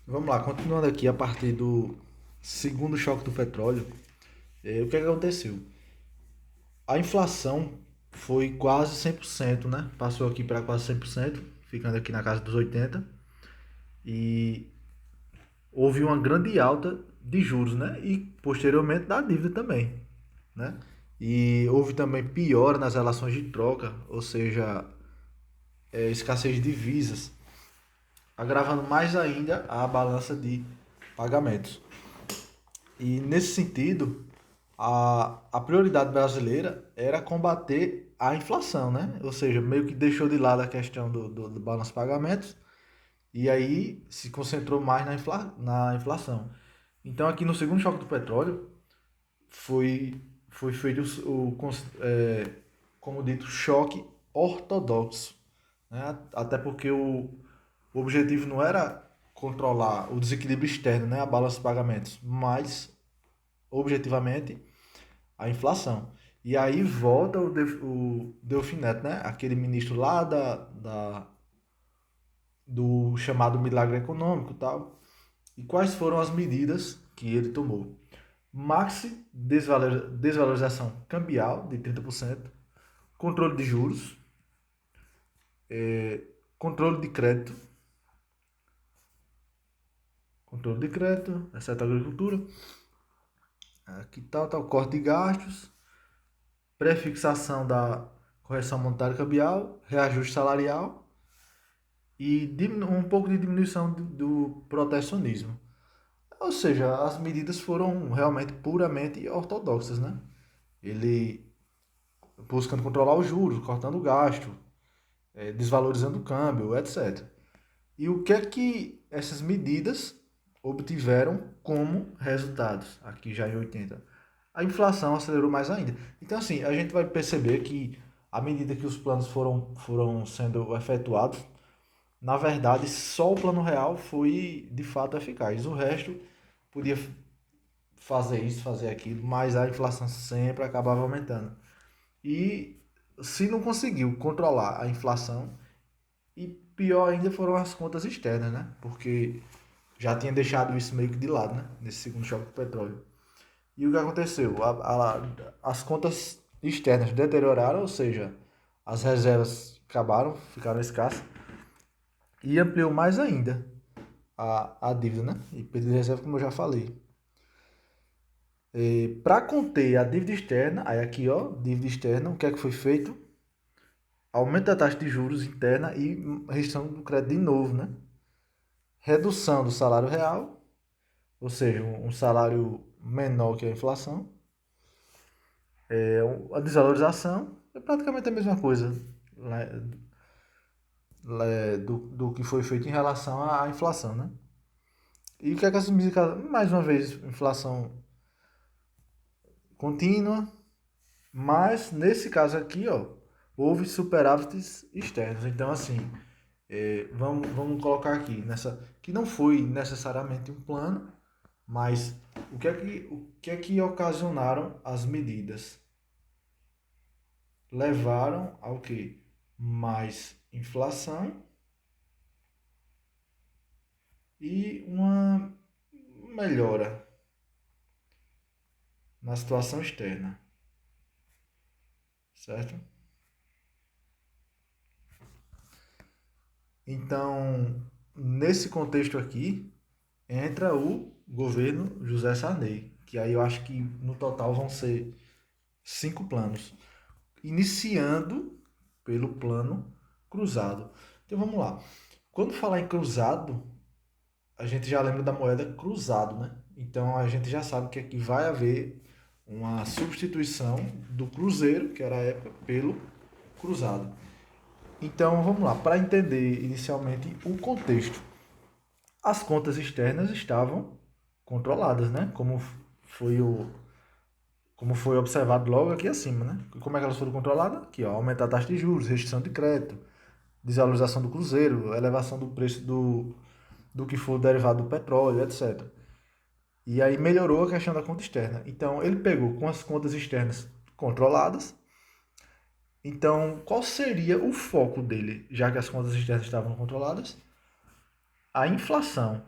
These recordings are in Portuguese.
Vamos lá, continuando aqui a partir do segundo choque do petróleo, o que é que aconteceu? A inflação foi quase 100%, né? Passou aqui para quase 100%, ficando aqui na casa dos 80%, e houve uma grande alta de juros, né? E posteriormente da dívida também, né? E houve também piora nas relações de troca, ou seja, escassez de divisas, agravando mais ainda a balança de pagamentos. E nesse sentido, a prioridade brasileira era combater a inflação, né? Ou seja, meio que deixou de lado a questão do balanço de pagamentos e aí se concentrou mais na inflação. Então, aqui no segundo choque do petróleo, foi feito como dito, choque ortodoxo, né? Até porque o objetivo não era controlar o desequilíbrio externo, né? A balança de pagamentos, mas objetivamente a inflação. E aí volta o Delfim Neto, né? Aquele ministro lá do chamado milagre econômico e tal. E quais foram as medidas que ele tomou? Maxi desvalorização cambial de 30%, controle de juros, controle de crédito, exceto a agricultura, aqui tal, corte de gastos, prefixação da correção monetária cambial, reajuste salarial e um pouco de diminuição do protecionismo. Ou seja, as medidas foram realmente puramente ortodoxas, né? Ele buscando controlar os juros, cortando o gasto, desvalorizando o câmbio, etc. E o que é que essas medidas obtiveram como resultados? Aqui já em 80. A inflação acelerou mais ainda. Então, assim, a gente vai perceber que à medida que os planos foram sendo efetuados, na verdade, só o plano real foi de fato eficaz. O resto podia fazer isso, fazer aquilo, mas a inflação sempre acabava aumentando. E se não conseguiu controlar a inflação, e pior ainda foram as contas externas, né? Porque já tinha deixado isso meio que de lado, né? Nesse segundo choque do petróleo. E o que aconteceu? As contas externas deterioraram, ou seja, as reservas acabaram, ficaram escassas, e ampliou mais ainda a dívida, né? E perda de reserva, como eu já falei. Para conter a dívida externa, aí aqui ó, dívida externa, o que é que foi feito? Aumento da taxa de juros interna e restrição do crédito de novo, né? Redução do salário real, ou seja, um salário menor que a inflação. A desvalorização é praticamente a mesma coisa do que foi feito em relação à inflação, né? E o que é que significa? Mais uma vez, inflação contínua, mas nesse caso aqui, ó, houve superávites externos. Então, assim, vamos colocar aqui nessa que não foi necessariamente um plano, mas o que é que ocasionaram as medidas? Levaram ao que? Mais inflação e uma melhora na situação externa, certo? Então, nesse contexto aqui, entra o governo José Sarney, que aí eu acho que no total vão ser 5 planos, iniciando pelo plano cruzado. Então vamos lá. Quando falar em cruzado, a gente já lembra da moeda cruzado, né? Então a gente já sabe que aqui vai haver uma substituição do cruzeiro, que era a época, pelo cruzado. Então vamos lá, para entender inicialmente o contexto. As contas externas estavam controladas, né? Foi o como foi observado logo aqui acima, né? Como é que elas foram controladas? Aqui, ó, aumentar a taxa de juros, restrição de crédito, desvalorização do cruzeiro, elevação do preço do que for derivado do petróleo, etc. E aí melhorou a questão da conta externa. Então ele pegou com as contas externas controladas. Então, qual seria o foco dele, já que as contas externas estavam controladas? A inflação.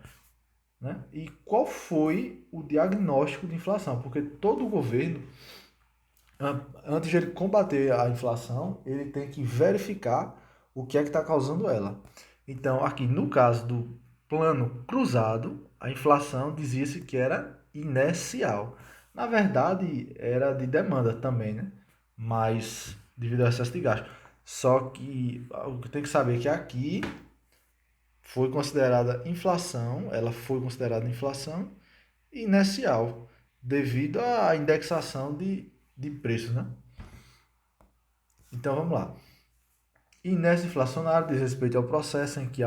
né? E qual foi o diagnóstico de inflação? Porque todo governo, antes de ele combater a inflação, ele tem que verificar o que é que está causando ela. Então, aqui no caso do plano cruzado, a inflação dizia-se que era inercial. Na verdade, era de demanda também, né? Mas devido ao excesso de gasto. Só que o que tem que saber é que aqui foi considerada inflação, ela foi considerada inflação inercial, devido à indexação de preços, né? Então vamos lá. Inércia inflacionária diz respeito ao processo em que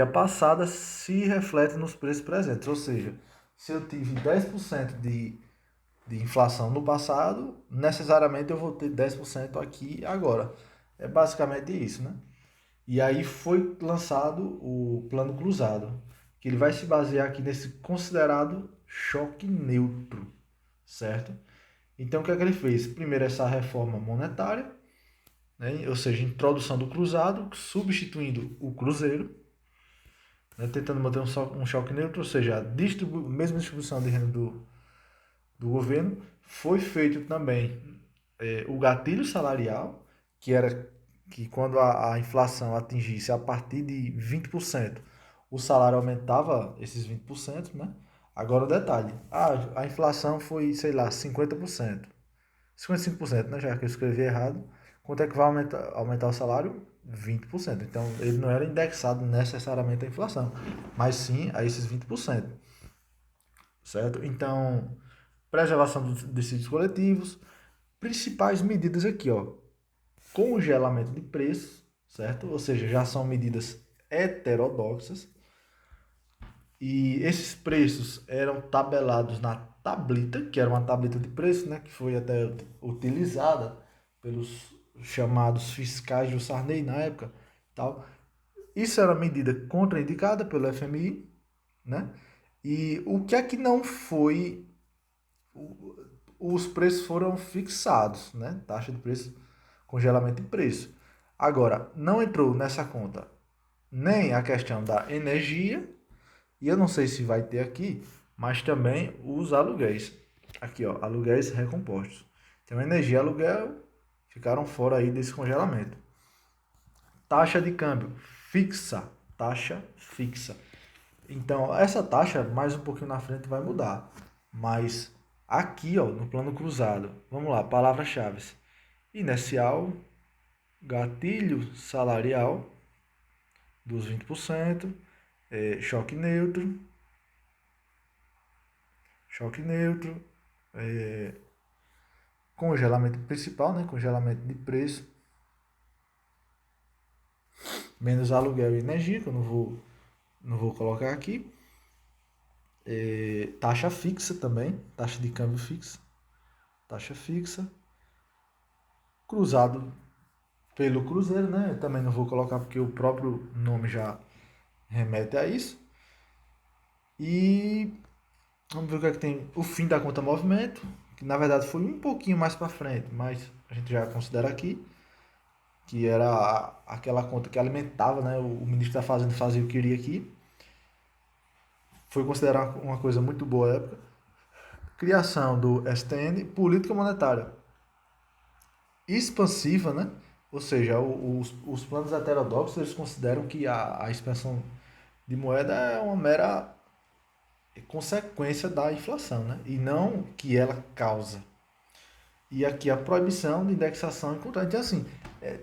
a passada se reflete nos preços presentes. Ou seja, se eu tive 10% de inflação no passado, necessariamente eu vou ter 10% aqui agora. É basicamente isso, né? E aí foi lançado o plano cruzado, que ele vai se basear aqui nesse considerado choque neutro, certo? Então o que é que ele fez? Primeiro essa reforma monetária, né? Ou seja, introdução do cruzado, substituindo o cruzeiro, né? Tentando manter um choque neutro, ou seja, a mesma distribuição de renda do governo. Foi feito também o gatilho salarial, que era que quando a inflação atingisse a partir de 20%, o salário aumentava esses 20%, né? Agora o detalhe, a inflação foi, sei lá, 50%. 55%, né? Já que eu escrevi errado. Quanto é que vai aumentar o salário? 20%. Então, ele não era indexado necessariamente à inflação, mas sim a esses 20%. Certo? Então, preservação dos tecidos coletivos, principais medidas aqui, ó. Congelamento de preços, certo? Ou seja, já são medidas heterodoxas. E esses preços eram tabelados na tablita, que era uma tablita de preço, né, que foi até utilizada pelos chamados fiscais do Sarney na época, tal. Isso era medida contraindicada pelo FMI, né? E o que é que não foi, os preços foram fixados, né? Taxa de preço, congelamento de preço. Agora, não entrou nessa conta nem a questão da energia, e eu não sei se vai ter aqui, mas também os aluguéis. Aqui, ó, aluguéis recompostos. Então, energia e aluguel ficaram fora aí desse congelamento. Taxa de câmbio fixa, taxa fixa. Então, essa taxa mais um pouquinho na frente vai mudar, mas aqui, ó, no plano cruzado, vamos lá, palavras-chave: inercial, gatilho salarial dos 20%, choque neutro, choque neutro, congelamento principal, né? Congelamento de preço, menos aluguel e energia, que eu não vou colocar aqui. Taxa fixa também, taxa de câmbio fixa, taxa fixa, cruzado pelo cruzeiro, né? Eu também não vou colocar porque o próprio nome já remete a isso. E vamos ver o que é que tem. O fim da conta movimento, que na verdade foi um pouquinho mais para frente, mas a gente já considera aqui, que era aquela conta que alimentava, né? O ministro da Fazenda fazia o que queria aqui. Foi considerada uma coisa muito boa à época. Criação do STN, política monetária expansiva, né? Ou seja, os planos heterodoxos eles consideram que a expansão de moeda é uma mera consequência da inflação, né? E não que ela causa. E aqui a proibição de indexação encontrada. Então, assim,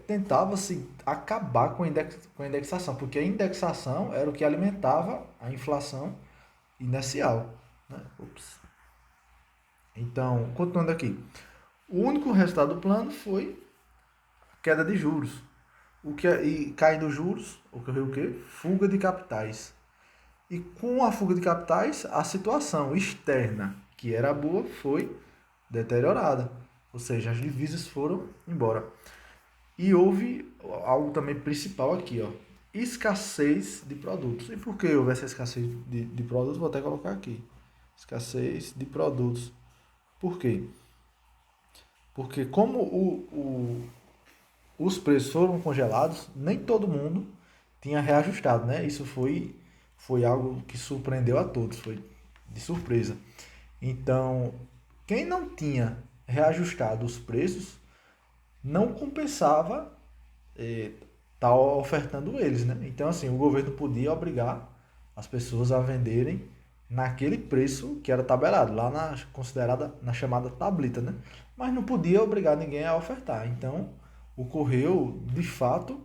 tentava-se acabar com a indexação, porque a indexação era o que alimentava a inflação inercial. Né? Então, continuando aqui. O único resultado do plano foi queda de juros. E caindo os juros, ocorreu o quê? Fuga de capitais. E com a fuga de capitais, a situação externa, que era boa, foi deteriorada. Ou seja, as divisas foram embora. E houve algo também principal aqui, ó, escassez de produtos. E por que houve essa escassez de produtos? Vou até colocar aqui. Escassez de produtos. Por quê? Porque como os preços foram congelados, nem todo mundo tinha reajustado, né? Isso foi foi algo que surpreendeu a todos, foi de surpresa. Então, quem não tinha reajustado os preços não compensava estar ofertando eles, né? Então, assim, o governo podia obrigar as pessoas a venderem naquele preço que era tabelado, lá na considerada, na chamada tablita, né? Mas não podia obrigar ninguém a ofertar. Então, ocorreu, de fato,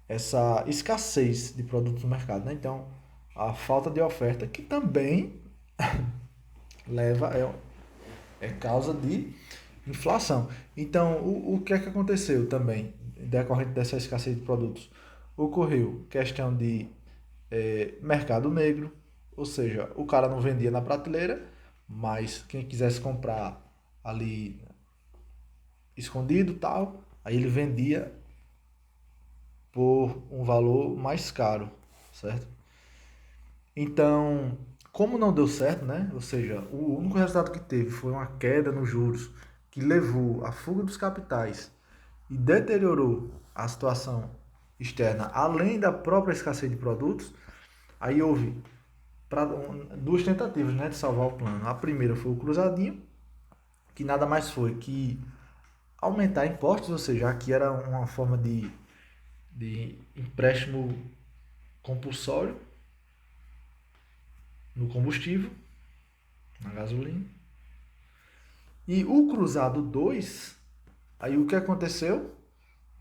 essa escassez de produtos no mercado, né? Então, a falta de oferta que também leva é causa de inflação. Então, o que é que aconteceu também, decorrente dessa escassez de produtos? Ocorreu questão de mercado negro, ou seja, o cara não vendia na prateleira, mas quem quisesse comprar ali escondido tal, aí ele vendia por um valor mais caro, certo? Então, como não deu certo, né? Ou seja, o único resultado que teve foi uma queda nos juros que levou à fuga dos capitais e deteriorou a situação externa, além da própria escassez de produtos. Aí houve duas tentativas, né, de salvar o plano. A primeira foi o cruzadinho, que nada mais foi que aumentar impostos, ou seja, aqui era uma forma de empréstimo compulsório no combustível, na gasolina. E o cruzado 2, aí o que aconteceu?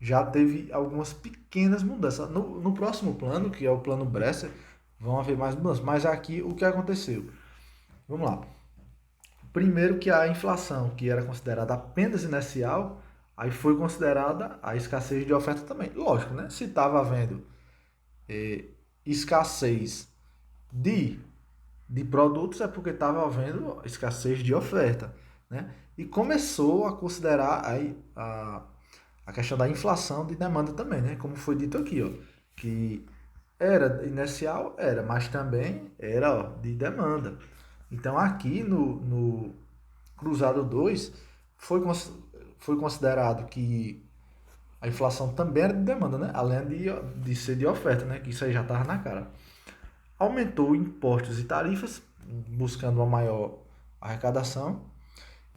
Já teve algumas pequenas mudanças. No próximo plano, que é o plano Bresser, vão haver mais mudanças. Mas aqui o que aconteceu? Vamos lá. Primeiro que a inflação, que era considerada apenas inercial, aí foi considerada a escassez de oferta também. Lógico, né? Se estava havendo escassez de, de produtos, é porque estava havendo escassez de oferta, né? E começou a considerar aí a questão da inflação de demanda também, né? Como foi dito aqui, ó, que era inercial, era, mas também era, ó, de demanda. Então aqui no Cruzado 2 foi, foi considerado que a inflação também era de demanda, né? Além de ser de oferta, né? Que isso aí já estava na cara. Aumentou impostos e tarifas, buscando uma maior arrecadação.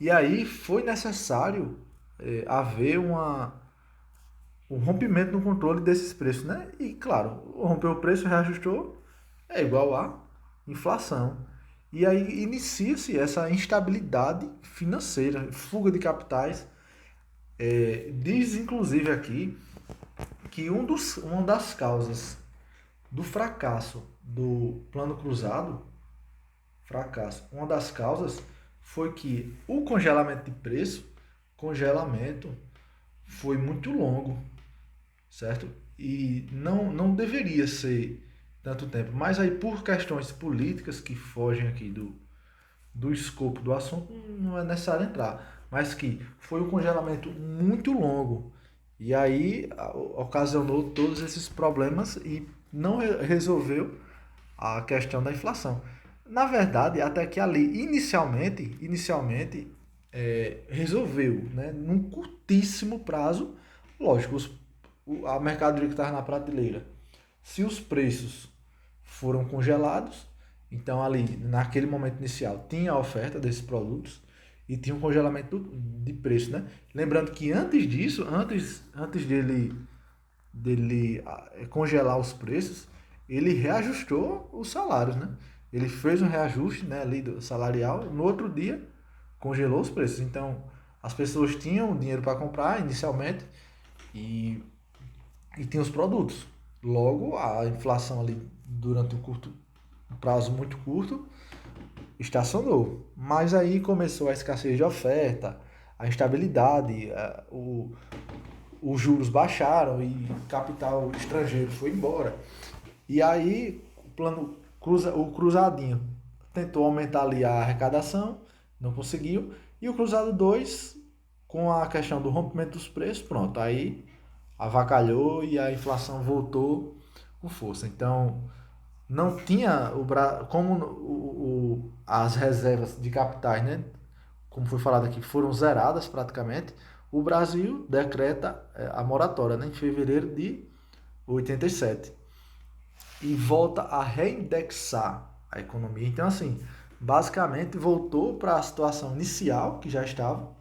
E aí foi necessário haver um rompimento no controle desses preços, né? E claro, rompeu o preço, reajustou, é igual a inflação. E aí inicia-se essa instabilidade financeira, fuga de capitais. Diz inclusive aqui que uma das causas do fracasso do plano cruzado, uma das causas foi que o congelamento de preço, congelamento foi muito longo, certo? E não deveria ser tanto tempo. Mas aí, por questões políticas que fogem aqui do escopo do assunto, não é necessário entrar. Mas que foi um congelamento muito longo. E aí ocasionou todos esses problemas e não resolveu a questão da inflação. Na verdade, até que ali, inicialmente resolveu, né? Num curtíssimo prazo. Lógico, a mercadoria que estava na prateleira, se os preços foram congelados, então ali naquele momento inicial tinha a oferta desses produtos e tinha um congelamento de preço, né? Lembrando que antes disso, antes dele congelar os preços, ele reajustou os salários, né? Ele fez um reajuste, né, ali do salarial, no outro dia congelou os preços. Então, as pessoas tinham dinheiro para comprar inicialmente e tinham os produtos. Logo, a inflação ali durante um prazo muito curto estacionou. Mas aí começou a escassez de oferta, a instabilidade, os juros baixaram e capital estrangeiro foi embora. E aí o cruzadinho tentou aumentar ali a arrecadação, não conseguiu. E o cruzado 2 com a questão do rompimento dos preços, pronto, aí avacalhou e a inflação voltou com força. Então, não tinha como as reservas de capitais, né, como foi falado aqui, foram zeradas praticamente. O Brasil decreta a moratória, né, em fevereiro de 87. e volta a reindexar a economia. Então, assim, basicamente voltou para a situação inicial que já estava,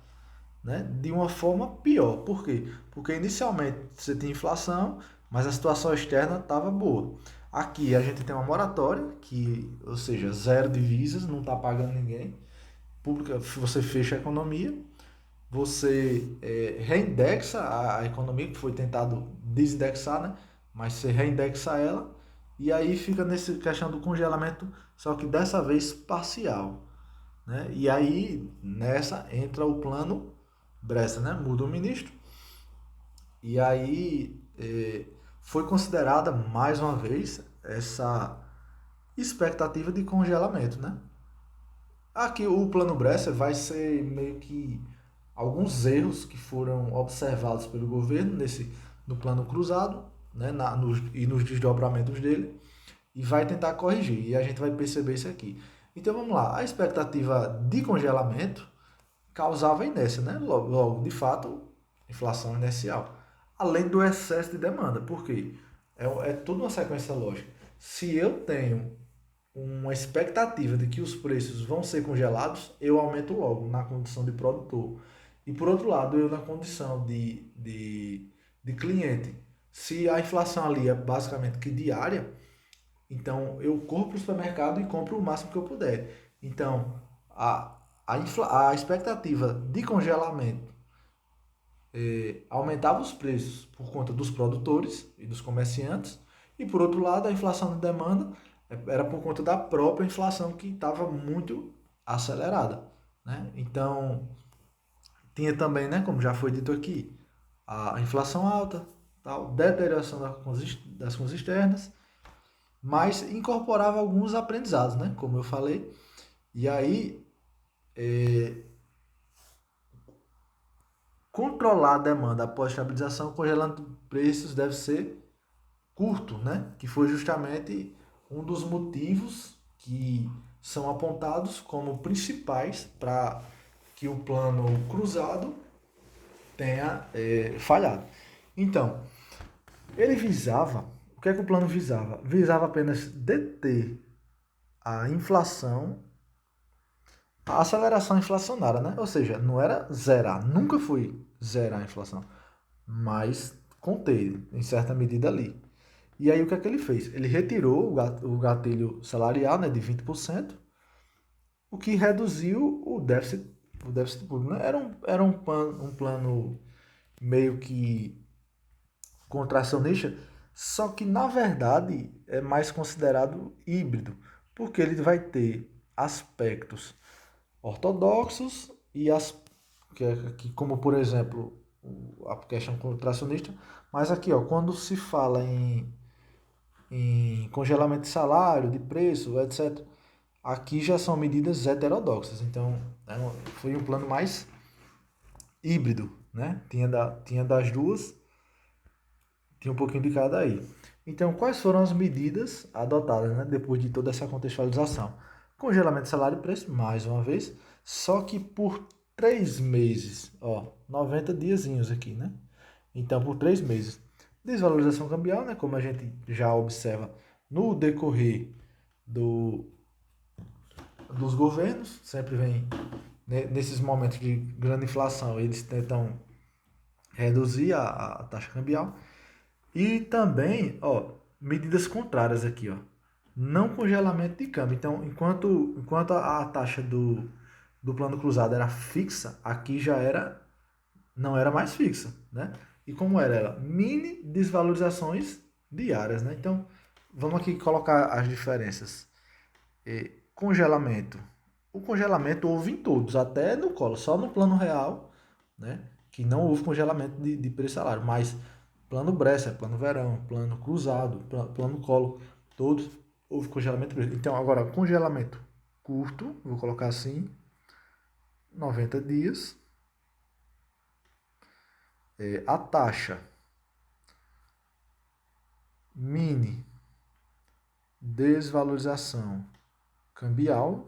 né, de uma forma pior. Por quê? Porque inicialmente você tinha inflação, mas a situação externa estava boa. Aqui a gente tem uma moratória, que, ou seja, zero divisas, não está pagando ninguém. Pública, você fecha a economia, você reindexa a economia, que foi tentado desindexar, né? Mas você reindexa ela, e aí fica nessa questão do congelamento, só que dessa vez parcial, né? E aí nessa entra o plano Bressa, né? Muda o ministro, e aí foi considerada mais uma vez essa expectativa de congelamento, né? Aqui o plano Bresser vai ser meio que alguns erros que foram observados pelo governo no plano cruzado, né, e nos desdobramentos dele, e vai tentar corrigir. E a gente vai perceber isso aqui. Então vamos lá, a expectativa de congelamento causava inércia, né? Logo, de fato, inflação inercial. Além do excesso de demanda. Por quê? É tudo uma sequência lógica. Se eu tenho uma expectativa de que os preços vão ser congelados, eu aumento logo na condição de produtor. E por outro lado, eu na condição de cliente. Se a inflação ali é basicamente que diária, então eu corro para o supermercado e compro o máximo que eu puder. Então a expectativa de congelamento aumentava os preços por conta dos produtores e dos comerciantes, e por outro lado, a inflação de demanda era por conta da própria inflação que estava muito acelerada, né? Então, tinha também, né, como já foi dito aqui, a inflação alta, tal, deterioração das contas externas, mas incorporava alguns aprendizados, né, como eu falei, e aí controlar a demanda após estabilização, congelando preços deve ser curto, né? Que foi justamente um dos motivos que são apontados como principais para que o plano cruzado tenha falhado. Então, ele visava, o que é que o plano visava? Visava apenas deter a inflação, a aceleração inflacionária, né? Ou seja, não era zerar, nunca foi zerar a inflação, mas conter em certa medida ali. E aí o que é que ele fez? Ele retirou o gatilho salarial, né, de 20%, o que reduziu o déficit público, né? Um plano meio que contracionista, só que na verdade é mais considerado híbrido, porque ele vai ter aspectos ortodoxos e como por exemplo a questão contracionista, mas aqui ó, quando se fala em congelamento de salário, de preço, etc. Aqui já são medidas heterodoxas, então foi um plano mais híbrido, né? Tinha das duas, tinha um pouquinho de cada aí. Então, quais foram as medidas adotadas, né, depois de toda essa contextualização? Congelamento de salário e preço, mais uma vez, só que por 3 meses, ó, 90 diazinhos aqui, né? Então, por 3 meses. Desvalorização cambial, né, como a gente já observa no decorrer do, dos governos, sempre vem nesses momentos de grande inflação, eles tentam reduzir a taxa cambial. E também, ó, medidas contrárias aqui, ó. Não congelamento de câmbio. Então, enquanto a taxa do plano cruzado era fixa, aqui não era mais fixa, né? E como era ela? Mini desvalorizações diárias, né? Então, vamos aqui colocar as diferenças. Congelamento. O congelamento houve em todos, até no colo, só no plano real, né? Que não houve congelamento de preço e salário, mas plano Bresser, plano verão, plano cruzado, plano colo, todos houve congelamento de preço. Então, agora, congelamento curto, vou colocar assim, 90 dias. A taxa mini desvalorização cambial.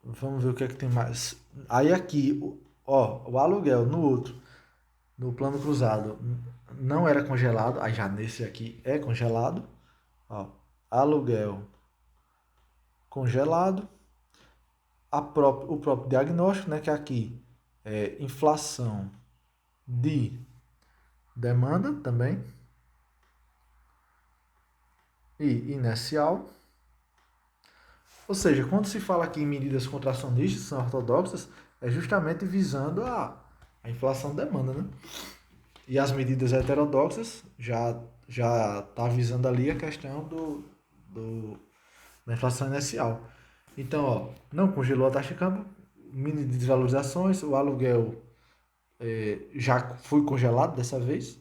Vamos ver o que é que tem mais. Aí aqui, ó, o aluguel no outro. no plano cruzado não era congelado, aí já nesse aqui é congelado. Ó, aluguel congelado, o próprio diagnóstico, né, que aqui é inflação de demanda também, e inercial. Ou seja, quando se fala aqui em medidas contracionistas, são ortodoxas, é justamente visando a inflação de demanda, né? E as medidas heterodoxas já está visando ali a questão da inflação inercial. Então, ó, não congelou a taxa de câmbio, mini desvalorizações, o aluguel já foi congelado dessa vez,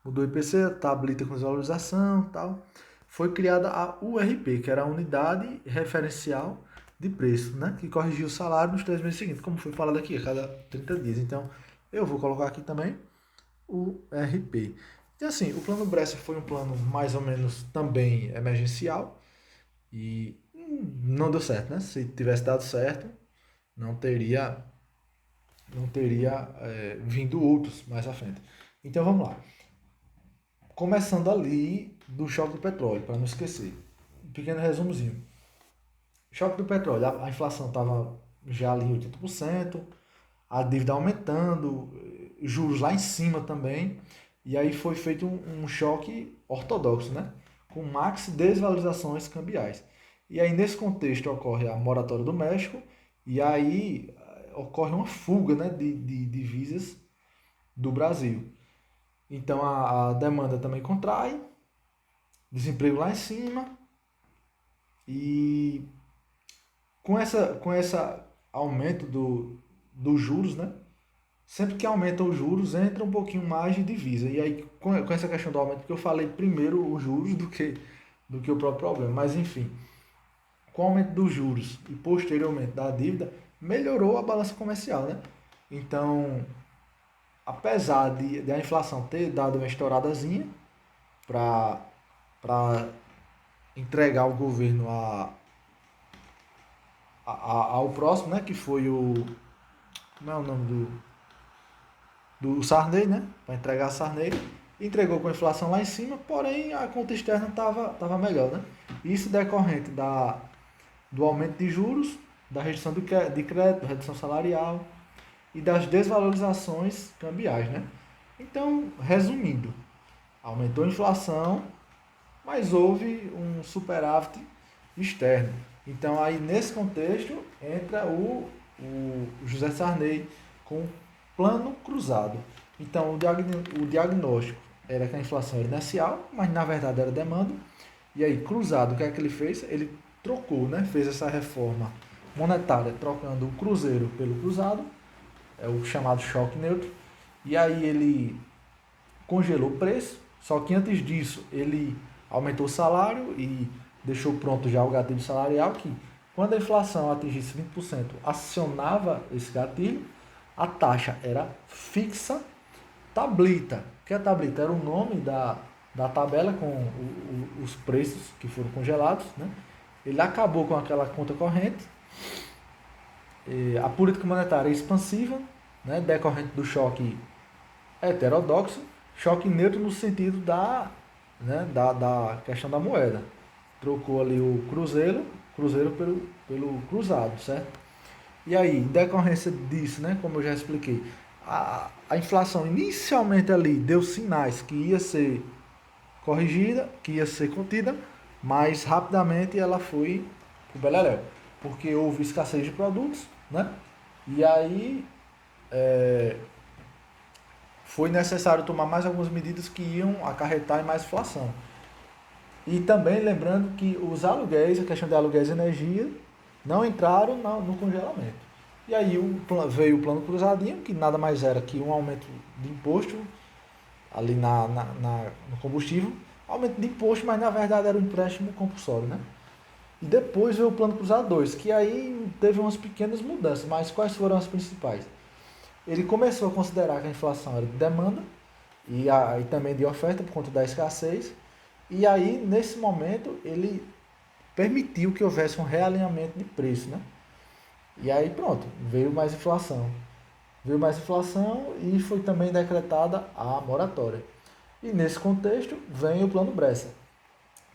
mudou o IPC, tablita com desvalorização e tal. Foi criada a URP, que era a Unidade Referencial de Preço, né? Que corrigiu o salário nos 3 meses seguintes, como foi falado aqui, a cada 30 dias. Então, eu vou colocar aqui também o RP. E assim, o plano Bresser foi um plano mais ou menos também emergencial e não deu certo, né? Se tivesse dado certo, não teria vindo outros mais à frente. Então vamos lá. Começando ali do choque do petróleo, para não esquecer. Um pequeno resumozinho. Choque do petróleo, a inflação estava já ali em 80%, a dívida aumentando, juros lá em cima também. E aí foi feito um choque ortodoxo, né? Com max desvalorizações cambiais. E aí nesse contexto ocorre a moratória do México e aí ocorre uma fuga, né, de divisas do Brasil. Então a demanda também contrai, desemprego lá em cima e com essa aumento dos juros, né? Sempre que aumenta os juros, entra um pouquinho mais de divisa. E aí, com essa questão do aumento, porque eu falei primeiro os juros do que o próprio problema. Mas, enfim, com o aumento dos juros e posteriormente da dívida, melhorou a balança comercial, né? Então, apesar de a inflação ter dado uma estouradazinha para entregar o governo ao próximo, né? Que foi o... Como é o nome do Sarney, né? Para entregar a Sarney. Entregou com a inflação lá em cima, porém a conta externa estava melhor, né? Isso decorrente do aumento de juros, da redução de crédito, redução salarial e das desvalorizações cambiais, né? Então, resumindo, aumentou a inflação, mas houve um superávit externo. Então, aí nesse contexto, entra o José Sarney com plano cruzado. Então, o diagnóstico era que a inflação era inercial, mas na verdade era demanda. E aí, cruzado, o que é que ele fez? Ele trocou, né? Fez essa reforma monetária, trocando o cruzeiro pelo cruzado, é o chamado choque neutro. E aí ele congelou o preço, só que antes disso ele aumentou o salário e deixou pronto já o gatilho salarial, que quando a inflação atingisse 20%, acionava esse gatilho, a taxa era fixa, tablita. O que é tablita? Era o nome da tabela com os preços que foram congelados, né? Ele acabou com aquela conta corrente. A política monetária é expansiva, né? Decorrente do choque heterodoxo, choque neutro no sentido da questão da moeda. Trocou ali o cruzeiro pelo cruzado, certo? E aí, em decorrência disso, né, como eu já expliquei, a inflação inicialmente ali deu sinais que ia ser corrigida, que ia ser contida, mas rapidamente ela foi pro beleléu, porque houve escassez de produtos, né? E aí foi necessário tomar mais algumas medidas que iam acarretar em mais inflação. E também lembrando que os aluguéis, a questão de aluguéis e energia, não entraram no congelamento. E aí veio o plano cruzadinho, que nada mais era que um aumento de imposto ali no combustível, aumento de imposto, mas na verdade era um empréstimo compulsório, né? E depois veio o plano cruzado 2, que aí teve umas pequenas mudanças, mas quais foram as principais? Ele começou a considerar que a inflação era de demanda e também de oferta por conta da escassez, e aí nesse momento ele permitiu que houvesse um realinhamento de preço, né? E aí pronto, veio mais inflação. veio mais inflação e foi também decretada a moratória. E nesse contexto vem o Plano Bresser,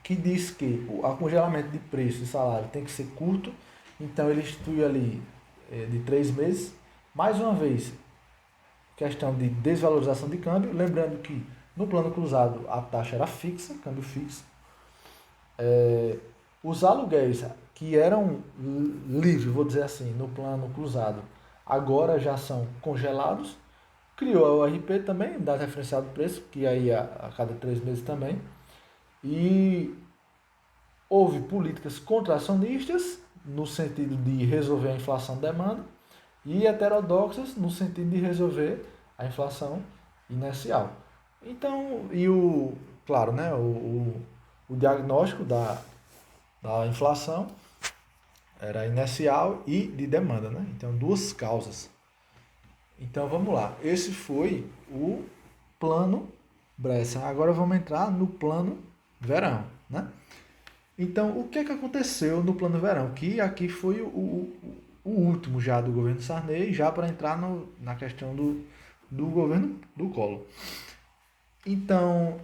que diz que o congelamento de preço e salário tem que ser curto, então ele institui ali de 3 meses. Mais uma vez, questão de desvalorização de câmbio, lembrando que no plano cruzado a taxa era fixa, câmbio fixo. Os aluguéis que eram livres, vou dizer assim, no plano cruzado, agora já são congelados. Criou a ORP também, data referencial do preço, que aí a cada 3 meses também. E houve políticas contracionistas, no sentido de resolver a inflação demanda, e heterodoxas, no sentido de resolver a inflação inercial. Então, claro, né, o diagnóstico da inflação era inercial e de demanda, né? Então, duas causas. Então, vamos lá. Esse foi o plano Bresser. Agora vamos entrar no plano verão, né? Então, o que é que aconteceu no plano verão? Que aqui foi o último já do governo Sarney, já para entrar na questão do governo do Collor. Então,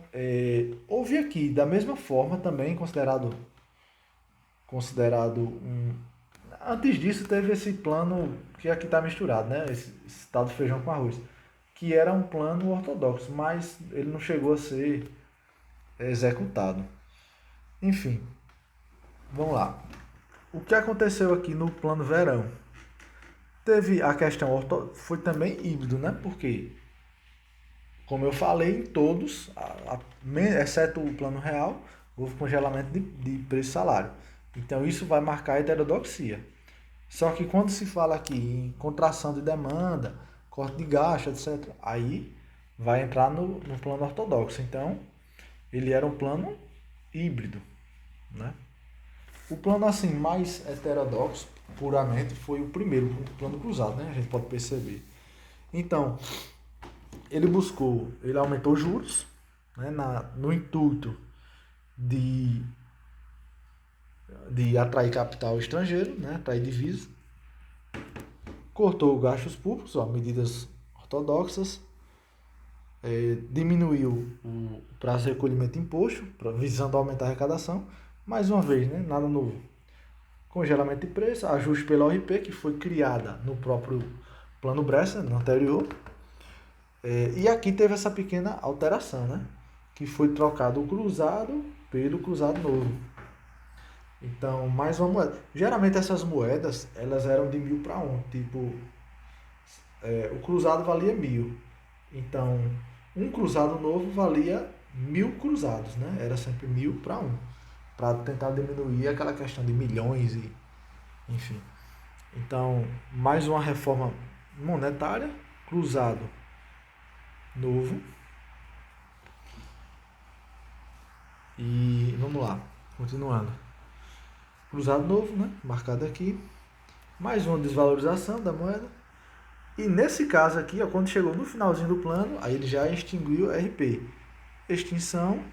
houve aqui, da mesma forma também, considerado antes disso teve esse plano que aqui está misturado, né? Esse tal de feijão com arroz, que era um plano ortodoxo, mas ele não chegou a ser executado. Enfim, vamos lá. O que aconteceu aqui no plano verão? Teve a questão foi também híbrido, né? Porque, como eu falei, em todos, exceto o plano real, houve congelamento de preço e salário. Então isso vai marcar a heterodoxia. Só que quando se fala aqui em contração de demanda, corte de gasto, etc., aí vai entrar no plano ortodoxo. Então, ele era um plano híbrido, né? O plano assim mais heterodoxo, puramente, foi o primeiro, o plano cruzado, né? A gente pode perceber. Então, ele aumentou juros, né, no intuito de atrair capital estrangeiro, né, atrair divisa. Cortou gastos públicos, medidas ortodoxas. Diminuiu o prazo de recolhimento de imposto, visando aumentar a arrecadação. Mais uma vez, né, nada novo. Congelamento de preço, ajuste pela ORP, que foi criada no próprio plano Bresser, no anterior. E aqui teve essa pequena alteração, né, que foi trocado o cruzado pelo cruzado novo. Então, mais uma moeda. Geralmente essas moedas, elas eram de 1.000 para 1. Tipo, o cruzado valia 1.000. Então, um cruzado novo valia 1.000 cruzados, né? Era sempre 1.000 para 1. Para tentar diminuir aquela questão de milhões e... Enfim. Então, mais uma reforma monetária. Cruzado novo. E vamos lá. Continuando. Cruzado novo, né? Marcado aqui. Mais uma desvalorização da moeda. E nesse caso aqui, ó, quando chegou no finalzinho do plano, aí ele já extinguiu o RP. Extinção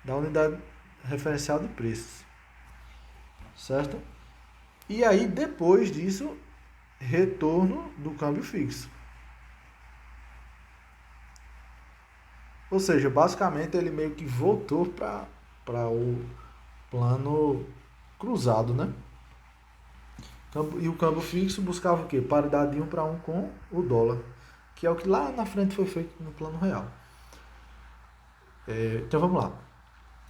da unidade referencial de preços. Certo? E aí, depois disso, retorno do câmbio fixo. Ou seja, basicamente ele meio que voltou para o plano cruzado, né? E o câmbio fixo buscava o quê? Paridade de 1 para 1 com o dólar, que é o que lá na frente foi feito no plano real. Então vamos lá.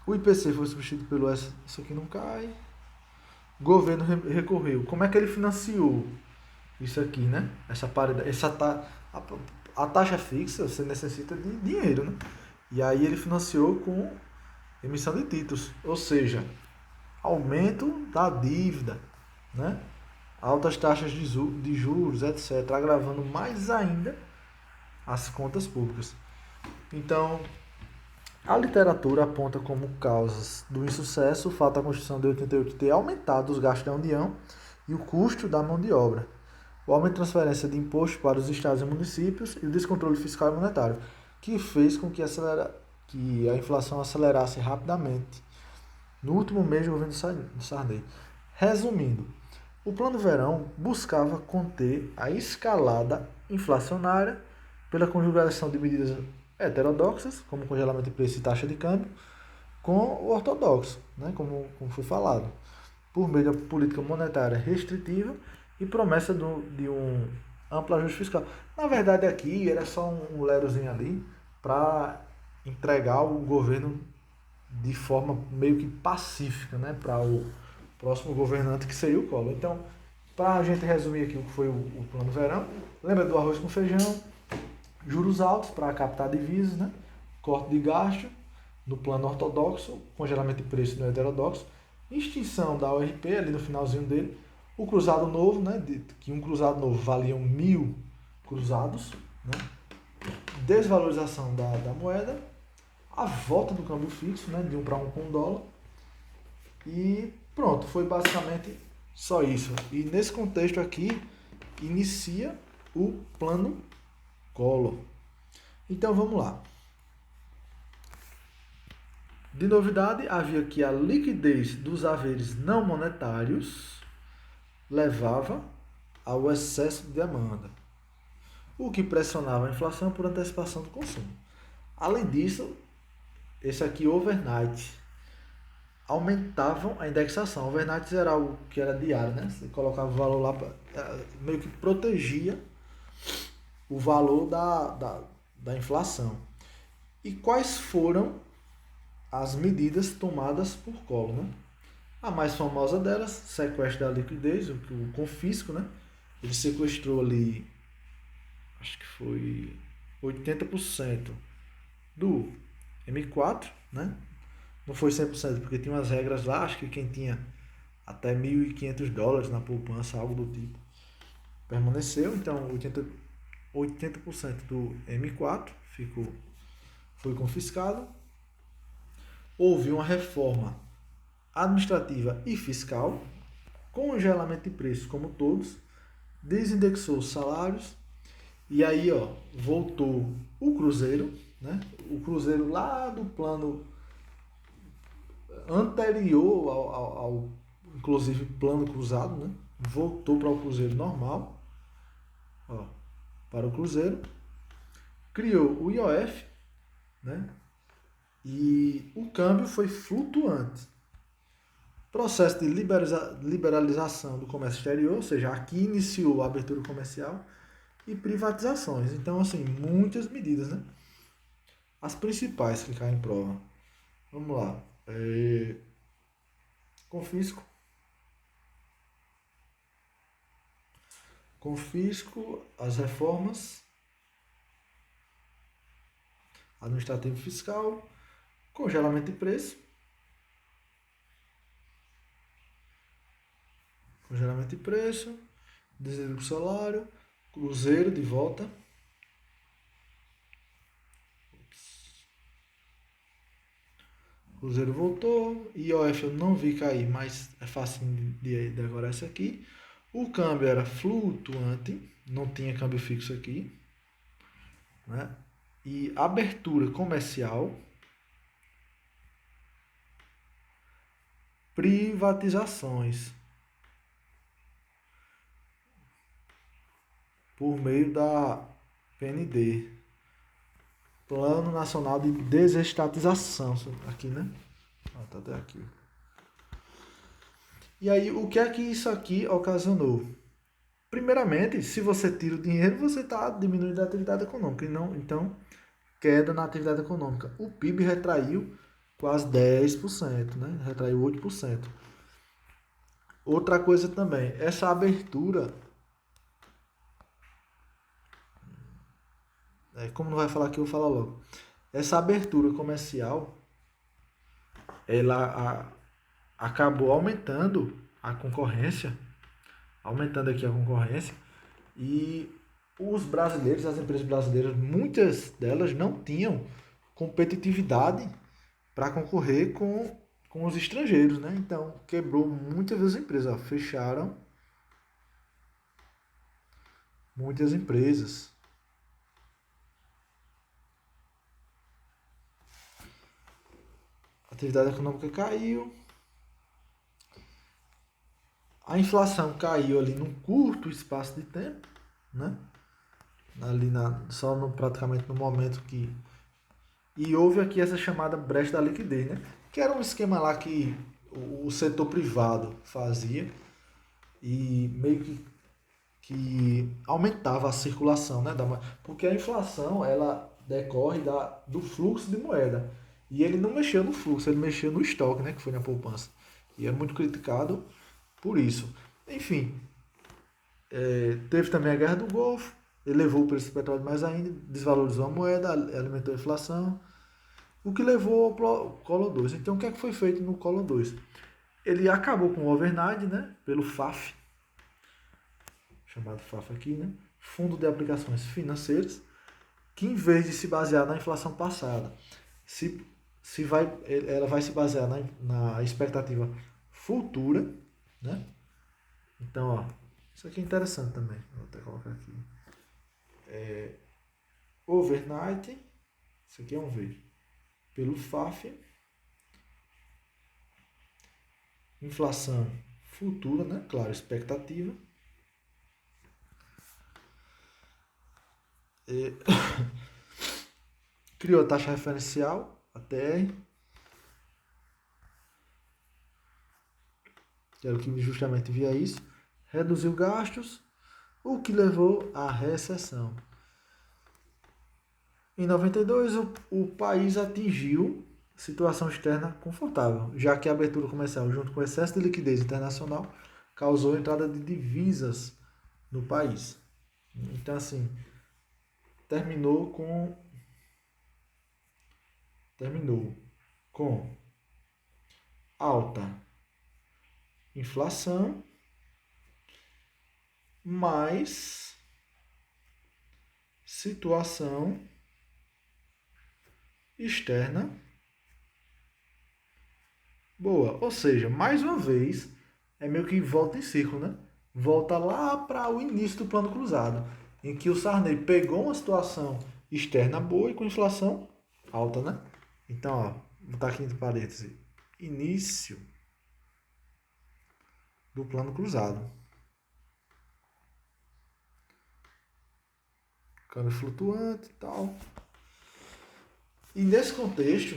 O IPC foi substituído pelo S, isso aqui não cai. O governo recorreu. Como é que ele financiou isso aqui, né? Essa paridade, a taxa fixa, você necessita de dinheiro, né? E aí ele financiou com emissão de títulos, ou seja, aumento da dívida, né? Altas taxas de juros, etc., agravando mais ainda as contas públicas. Então, a literatura aponta como causas do insucesso o fato da Constituição de 88 ter aumentado os gastos da União e o custo da mão de obra, o aumento de transferência de impostos para os estados e municípios e o descontrole fiscal e monetário, que fez com que a inflação acelerasse rapidamente no último mês do governo Sarney. Resumindo, o Plano Verão buscava conter a escalada inflacionária, pela conjugação de medidas heterodoxas, como congelamento de preço e taxa de câmbio, com o ortodoxo, né, como foi falado, por meio da política monetária restritiva e promessa de um amplo ajuste fiscal. Na verdade, aqui era só um lerozinho ali para entregar o governo de forma meio que pacífica, né, para o próximo governante, que seria o Collor. Então, para a gente resumir aqui o que foi o plano verão, lembra do arroz com feijão, juros altos para captar divisas, né, corte de gasto no plano ortodoxo, congelamento de preço no heterodoxo, extinção da ORP ali no finalzinho dele, o cruzado novo, né, que um cruzado novo valia 1.000 cruzados, né, desvalorização da moeda, a volta do câmbio fixo, né, de 1 para 1 com o dólar, e pronto, foi basicamente só isso. E nesse contexto aqui, inicia o plano Collor. Então vamos lá. De novidade, havia que a liquidez dos haveres não monetários levava ao excesso de demanda, o que pressionava a inflação por antecipação do consumo. Além disso, esse aqui, overnight, aumentavam a indexação. Overnight era algo que era diário, né? Você colocava o valor lá, meio que protegia o valor da inflação. E quais foram as medidas tomadas por Collor, né? A mais famosa delas, sequestro da liquidez, o confisco, né? Ele sequestrou ali, acho que foi 80% do M4, né? Não foi 100%, porque tinha umas regras lá, acho que quem tinha até $1.500 na poupança, algo do tipo, permaneceu. Então, 80% do M4 foi confiscado. Houve uma reforma administrativa e fiscal, congelamento de preços como todos, desindexou os salários, e aí voltou o Cruzeiro, né? O Cruzeiro lá do plano anterior ao inclusive plano cruzado, né? Voltou para o Cruzeiro normal, para o Cruzeiro, criou o IOF, né? E o câmbio foi flutuante. Processo de liberalização do comércio exterior, ou seja, aqui iniciou a abertura comercial, e privatizações. Então, assim, muitas medidas, né? As principais que caem em prova. Vamos lá. Confisco. Confisco, as reformas, administrativo e fiscal, congelamento de preço, desvio do salário, Cruzeiro de volta, Cruzeiro voltou, IOF eu não vi cair, mas é fácil de decorar isso aqui. O câmbio era flutuante, não tinha câmbio fixo aqui, né? E abertura comercial, privatizações por meio da PND, Plano Nacional de Desestatização, aqui, né? Tá até aqui. E aí, o que é que isso aqui ocasionou? Primeiramente, se você tira o dinheiro, você está diminuindo a atividade econômica. E não, então, queda na atividade econômica. O PIB retraiu quase 10%, né? Retraiu 8%. Outra coisa também, essa abertura, como não vai falar aqui, eu vou falar logo. Essa abertura comercial, ela acabou aumentando a concorrência, e os brasileiros, as empresas brasileiras, muitas delas não tinham competitividade para concorrer com os estrangeiros, né? Então, quebrou muitas das empresas, fecharam muitas empresas. A atividade econômica caiu. A inflação caiu ali num curto espaço de tempo, né? só praticamente no momento que... E houve aqui essa chamada brecha da liquidez, né? Que era um esquema lá que o setor privado fazia e meio que aumentava a circulação, né? Porque a inflação, ela decorre do fluxo de moeda. E ele não mexeu no fluxo, ele mexeu no estoque, né? Que foi na poupança. E é muito criticado por isso. Enfim, teve também a Guerra do Golfo, elevou o preço do petróleo mais ainda, desvalorizou a moeda, alimentou a inflação, o que levou ao Collor 2. Então, o que é que foi feito no Collor 2? Ele acabou com o overnight, né, pelo FAF, chamado FAF aqui, né, Fundo de Aplicações Financeiras, que em vez de se basear na inflação passada, ela vai se basear na expectativa futura, né? Então, ó, isso aqui é interessante também. Vou até colocar aqui. Overnight, isso aqui é um V, pelo FAF, inflação futura, né? Claro, expectativa. Criou a taxa referencial, a TR, que era o que justamente via isso. Reduziu gastos, o que levou à recessão. Em 92, o país atingiu situação externa confortável, já que a abertura comercial, junto com o excesso de liquidez internacional, causou a entrada de divisas no país. Então, assim, terminou com alta inflação, mais situação externa boa. Ou seja, mais uma vez, é meio que volta em círculo, né? Volta lá para o início do plano cruzado, em que o Sarney pegou uma situação externa boa e com inflação alta, né? Então, ó, vou botar aqui entre parênteses, início do plano cruzado. Câmbio flutuante e tal. E nesse contexto,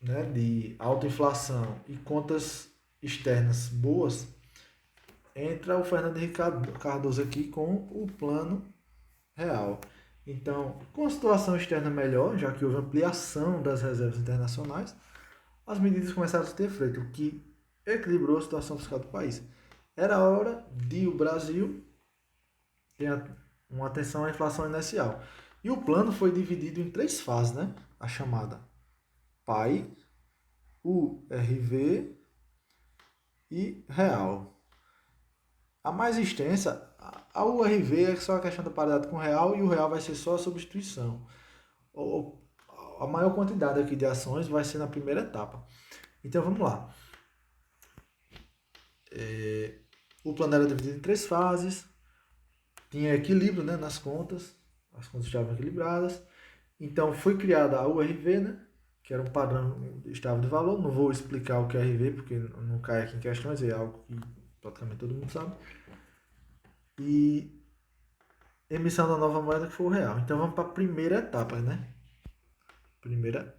né, de alta inflação e contas externas boas, entra o Fernando Henrique Cardoso aqui com o plano real. Então, com a situação externa melhor, já que houve ampliação das reservas internacionais, as medidas começaram a ter efeito, o que equilibrou a situação fiscal do país. Era hora de o Brasil ter uma atenção à inflação inicial. E o plano foi dividido em 3 fases, né? A chamada PAI, URV e Real. A mais extensa, a URV é só a questão da paridade com o Real e o Real vai ser só a substituição. A maior quantidade aqui de ações vai ser na primeira etapa. Então vamos lá. O plano era dividido em 3 fases. Tinha equilíbrio, né, nas contas. As contas estavam equilibradas. Então foi criada a URV, né, que era um padrão estável de valor. Não vou explicar o que é RV, porque não cai aqui em questões, é algo que praticamente todo mundo sabe. E emissão da nova moeda, que foi o real. Então vamos para a primeira etapa, né? Primeira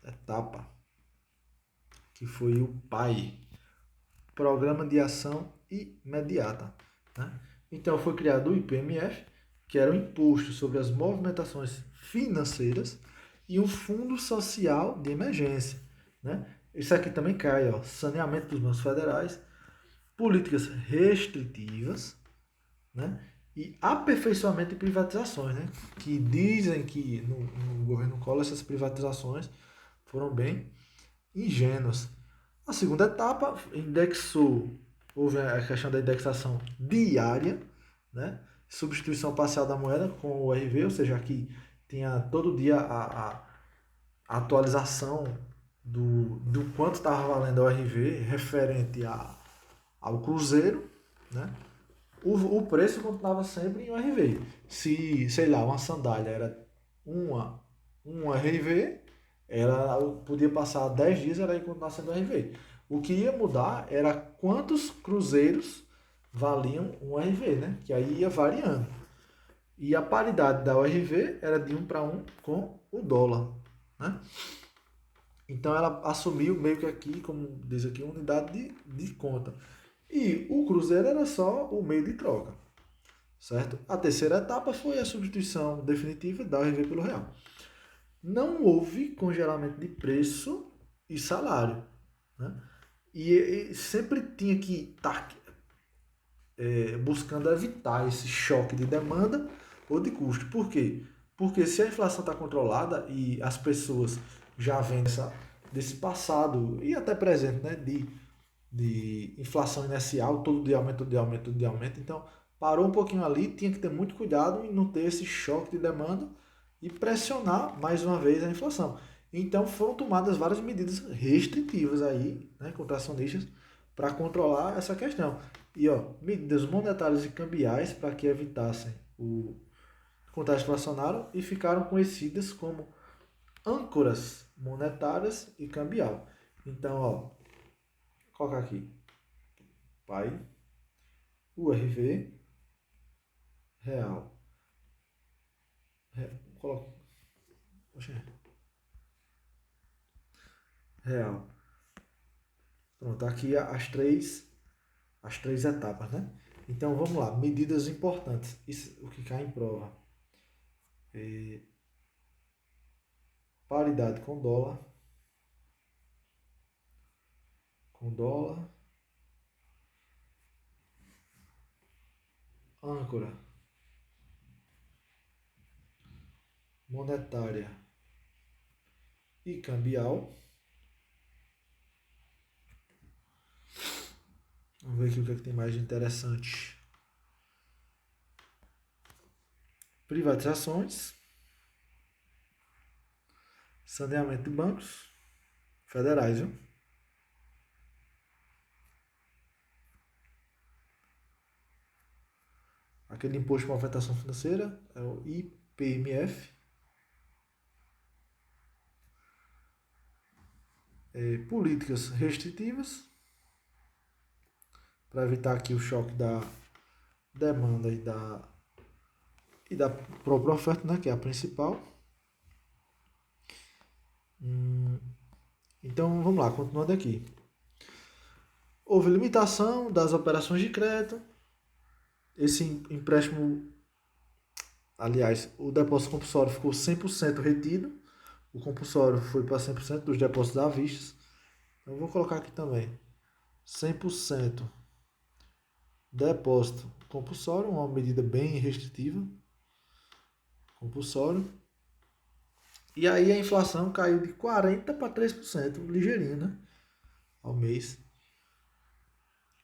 etapa, que foi o PAI, Programa de Ação Imediata, né? Então foi criado o IPMF, que era o Imposto sobre as Movimentações Financeiras, e o Fundo Social de Emergência, né? Isso aqui também cai, ó, saneamento dos bancos federais, políticas restritivas, né? E aperfeiçoamento de privatizações, né? Que dizem que no governo Collor essas privatizações foram bem ingênuas. A segunda etapa houve a questão da indexação diária, né? Substituição parcial da moeda com o RV, ou seja, aqui tinha todo dia a atualização do quanto estava valendo o RV referente ao cruzeiro, né? O preço continuava sempre em um RV. Se, sei lá, uma sandália era um RV, ela podia passar 10 dias e ela ia continuar sendo RV. O que ia mudar era quantos cruzeiros valiam um RV, né? Que aí ia variando. E a paridade da URV era de 1 para 1 com o dólar, né? Então ela assumiu meio que aqui, como diz aqui, unidade de conta. E o Cruzeiro era só o meio de troca, certo? A terceira etapa foi a substituição definitiva da URV pelo real. Não houve congelamento de preço e salário, né? E sempre tinha que estar buscando evitar esse choque de demanda ou de custo. Por quê? Porque se a inflação está controlada e as pessoas já vêm desse passado e até presente, né, de inflação inicial, todo dia aumenta, todo dia aumenta, todo dia aumenta, então parou um pouquinho ali, tinha que ter muito cuidado em não ter esse choque de demanda e pressionar mais uma vez a inflação. Então foram tomadas várias medidas restritivas aí, né, contracionistas, para controlar essa questão. E ó, medidas monetárias e cambiais para que evitassem o contágio inflacionário e ficaram conhecidas como âncoras monetárias e cambial. Então, ó, vou colocar aqui pai, URV, real. Coloca, real. Pronto, aqui as três etapas, né? Então vamos lá, medidas importantes. Isso, o que cai em prova. Paridade com dólar. Com dólar. Âncora monetária e cambial. Vamos ver aqui o que, é que tem mais de interessante. Privatizações. Saneamento de bancos federais, viu? Aquele imposto de movimentação financeira é o IPMF. Políticas restritivas para evitar aqui o choque da demanda e da própria oferta, né, que é a principal. Então vamos lá, continuando aqui. Houve limitação das operações de crédito. Esse empréstimo, aliás, o depósito compulsório ficou 100% retido. O compulsório foi para 100% dos depósitos à vista. Então vou colocar aqui também. 100% depósito compulsório, uma medida bem restritiva. Compulsório. E aí a inflação caiu de 40% para 3%, ligeirinho, né? Ao mês.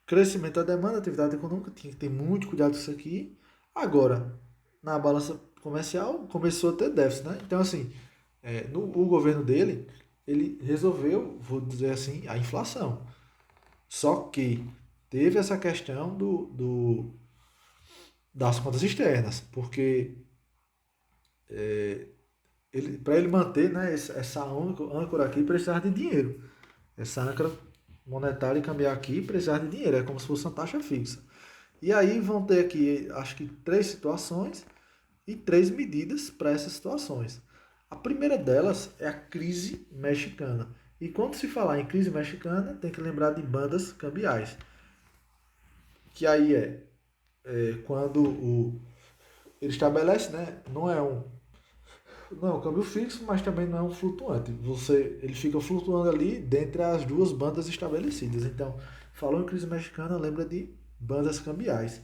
Crescimento da demanda, atividade econômica, tinha que ter muito cuidado com isso aqui. Agora, na balança comercial, começou a ter déficit, né? Então, assim, o governo dele, ele resolveu, vou dizer assim, a inflação. Só que teve essa questão das contas externas, porque para ele manter, né, essa âncora aqui, precisava de dinheiro. Essa âncora monetária e cambiar aqui precisava de dinheiro, é como se fosse uma taxa fixa. E aí vão ter aqui, acho que 3 situações e 3 medidas para essas situações. A primeira delas é a crise mexicana. E quando se falar em crise mexicana, tem que lembrar de bandas cambiais. Que aí quando ele estabelece, né, não é um câmbio fixo, mas também não é um flutuante. Ele fica flutuando ali dentre as duas bandas estabelecidas. Então, falou em crise mexicana, lembra de bandas cambiais.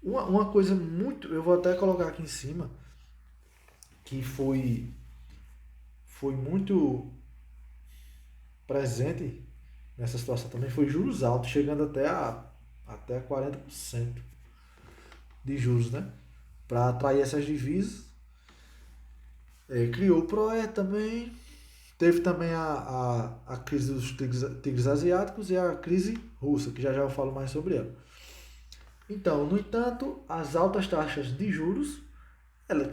Uma coisa muito, eu vou até colocar aqui em cima, que foi muito presente nessa situação também, foi juros altos, chegando até 40% de juros, né? Para atrair essas divisas. Criou o PROE também. Teve também a crise dos tigres asiáticos e a crise russa, que já eu falo mais sobre ela. Então, no entanto, as altas taxas de juros,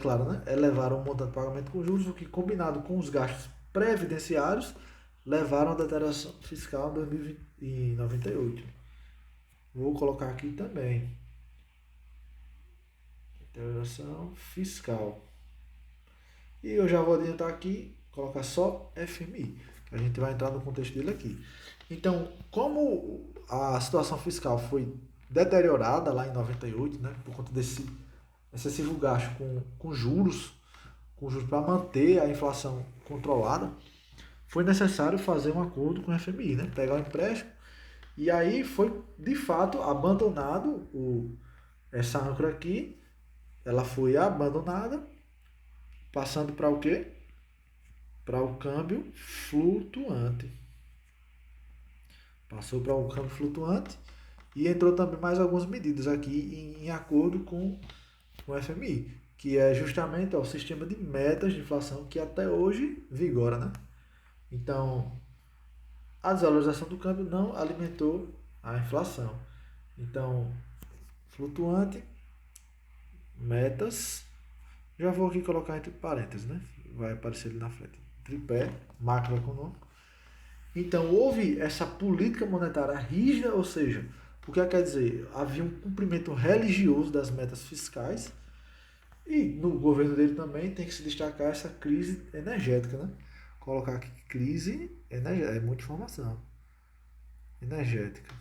claro, né, elevaram o montante de pagamento com juros, o que, combinado com os gastos previdenciários, levaram à deterioração fiscal em 2098. Vou colocar aqui também. Integração fiscal. E eu já vou adiantar aqui, colocar só FMI. A gente vai entrar no contexto dele aqui. Então, como a situação fiscal foi deteriorada lá em 98, né, por conta desse excessivo gasto com juros para manter a inflação controlada, foi necessário fazer um acordo com o FMI, né, pegar o empréstimo, e aí foi de fato abandonado essa âncora aqui, ela foi abandonada, passando para o quê? Para o câmbio flutuante. Passou para o câmbio flutuante e entrou também mais algumas medidas aqui em acordo com o FMI, que é justamente o sistema de metas de inflação que até hoje vigora, né? Então, a desvalorização do câmbio não alimentou a inflação. Então, flutuante, metas, já vou aqui colocar entre parênteses, né? Vai aparecer ali na frente. Tripé, macroeconômico. Então, houve essa política monetária rígida, ou seja, o que quer dizer? Havia um cumprimento religioso das metas fiscais e no governo dele também tem que se destacar essa crise energética, né? Colocar aqui crise energética, é muita informação. Energética.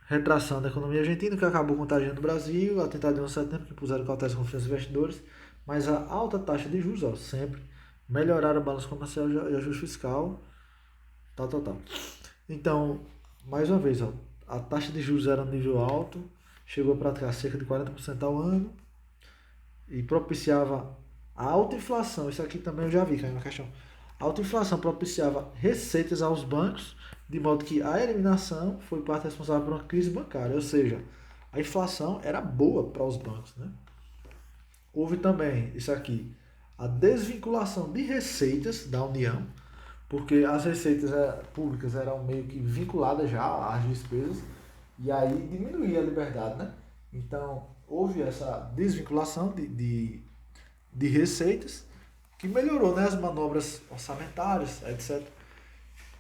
Retração da economia argentina, que acabou contagiando o Brasil, atentado de 11 de setembro, que impuseram cautelas à confiança dos investidores, mas a alta taxa de juros, ó, sempre, melhorar a balança comercial e ajuste fiscal, tal. Então, mais uma vez, ó, a taxa de juros era um nível alto, chegou a praticar cerca de 40% ao ano e propiciava a alta inflação. Isso aqui também eu já vi, caiu na questão. A alta inflação propiciava receitas aos bancos, de modo que a eliminação foi parte responsável por uma crise bancária, ou seja, a inflação era boa para os bancos, né? Houve também, isso aqui, a desvinculação de receitas da União, porque as receitas públicas eram meio que vinculadas já às despesas, e aí diminuía a liberdade, né? Então, houve essa desvinculação de receitas, que melhorou, né, as manobras orçamentárias, etc.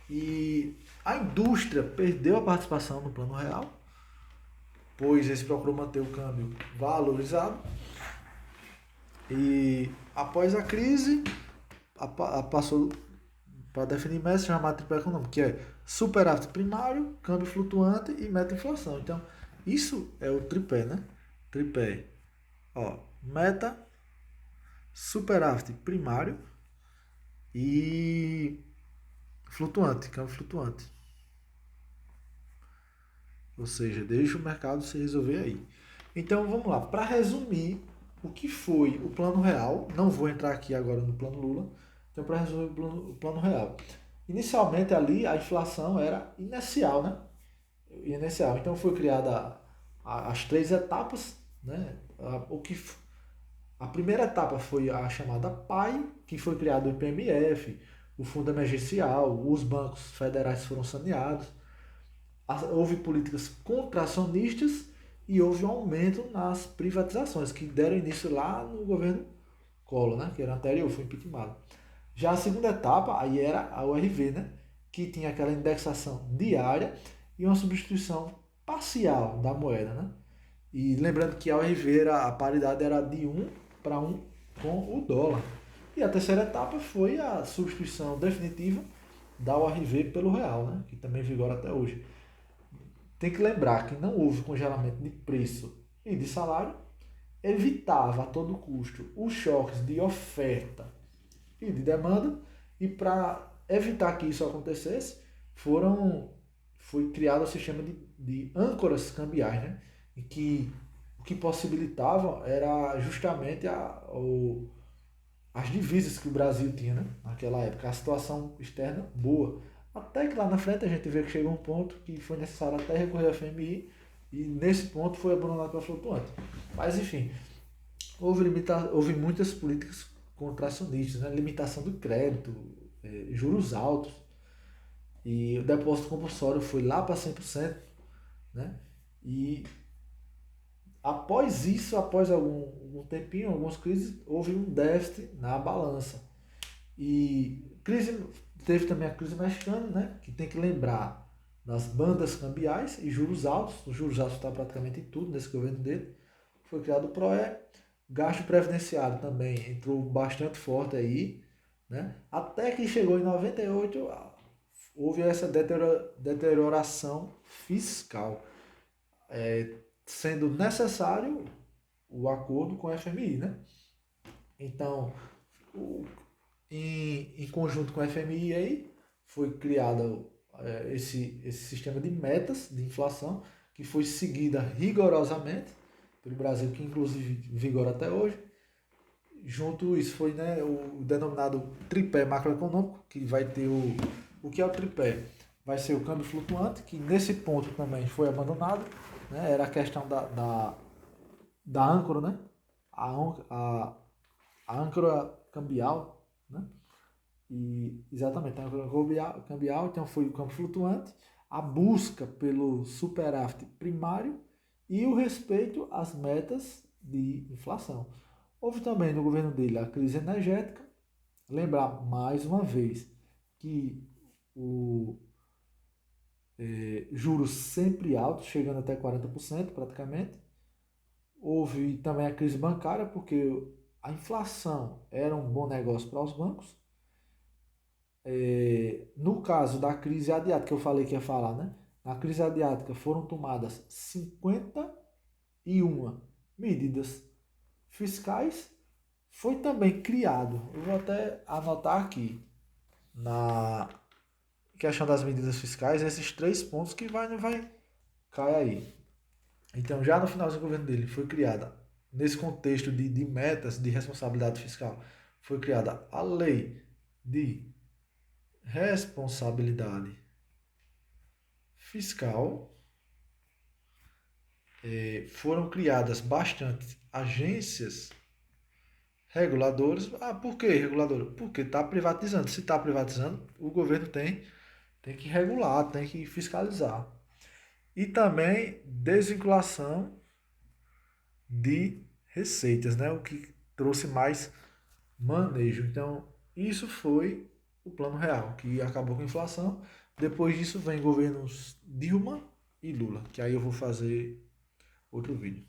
E a indústria perdeu a participação no Plano Real, pois esse procurou manter o câmbio valorizado. E após a crise, passou para definir metas chamada tripé econômico, que é superávit primário, câmbio flutuante e meta inflação. Então, isso é o tripé, né? Tripé. Ó, meta, superávit primário e flutuante, câmbio flutuante. Ou seja, deixa o mercado se resolver aí. Então, vamos lá. Para resumir o que foi o Plano Real, não vou entrar aqui agora no Plano Lula, então para resumir o plano Real. Inicialmente ali a inflação era inicial, né? Inicial. Então foi criada as três etapas, né? A primeira etapa foi a chamada PAI, que foi criado o IPMF, o Fundo Emergencial, os bancos federais foram saneados, houve políticas contracionistas e houve um aumento nas privatizações, que deram início lá no governo Collor, né? Que era anterior, foi impeachment. Já a segunda etapa, aí era a URV, né? Que tinha aquela indexação diária e uma substituição parcial da moeda, né? E lembrando que a URV a paridade era de 1 para 1 com o dólar. E a terceira etapa foi a substituição definitiva da URV pelo real, né? Que também vigora até hoje. Tem que lembrar que não houve congelamento de preço e de salário, evitava a todo custo os choques de oferta e de demanda, e para evitar que isso acontecesse, foi criado o sistema de âncoras cambiais, né? Em que o que possibilitava era justamente as divisas que o Brasil tinha, né? Naquela época, a situação externa boa. Até que lá na frente a gente vê que chegou um ponto que foi necessário até recorrer ao FMI, e nesse ponto foi abandonado para flutuante. Mas enfim, houve muitas políticas contracionistas, né? Limitação do crédito, juros altos, e o depósito compulsório foi lá para 100%, né? E após isso, após algum tempinho, algumas crises, houve um déficit na balança. E Teve também a crise mexicana, né? Que tem que lembrar das bandas cambiais e juros altos. Os juros altos está praticamente em tudo nesse governo dele. Foi criado o PROE. Gasto previdenciário também entrou bastante forte aí, né? Até que chegou em 98, houve essa deterioração fiscal, sendo necessário o acordo com a FMI, né? Então, em conjunto com a FMI aí, foi criado esse sistema de metas de inflação, que foi seguida rigorosamente pelo Brasil, que inclusive vigora até hoje. Junto isso foi, né, o denominado tripé macroeconômico, que vai ter o que é o tripé? Vai ser o câmbio flutuante, que nesse ponto também foi abandonado, né? Era a questão da âncora, né? A âncora cambial, né? E exatamente, a âncora cambial, então foi o câmbio flutuante, a busca pelo superávit primário e o respeito às metas de inflação. Houve também no governo dele a crise energética. Lembrar mais uma vez que o juros sempre altos, chegando até 40% praticamente. Houve também a crise bancária, porque a inflação era um bom negócio para os bancos. No caso da crise asiática, que eu falei que ia falar, né? Na crise asiática foram tomadas 51 medidas fiscais. Foi também criado, eu vou até anotar aqui, na questão das medidas fiscais, esses 3 pontos que vai não vai cair aí. Então, já no final do governo dele, foi criada, nesse contexto de metas de responsabilidade fiscal, foi criada a lei de responsabilidade fiscal. Foram criadas bastante agências reguladoras. Por que regulador? Porque está privatizando. Se está privatizando, o governo tem que regular, tem que fiscalizar. E também desvinculação de receitas, né? O que trouxe mais manejo. Então, isso foi o plano real, que acabou com a inflação. Depois disso vem governos Dilma e Lula, que aí eu vou fazer outro vídeo.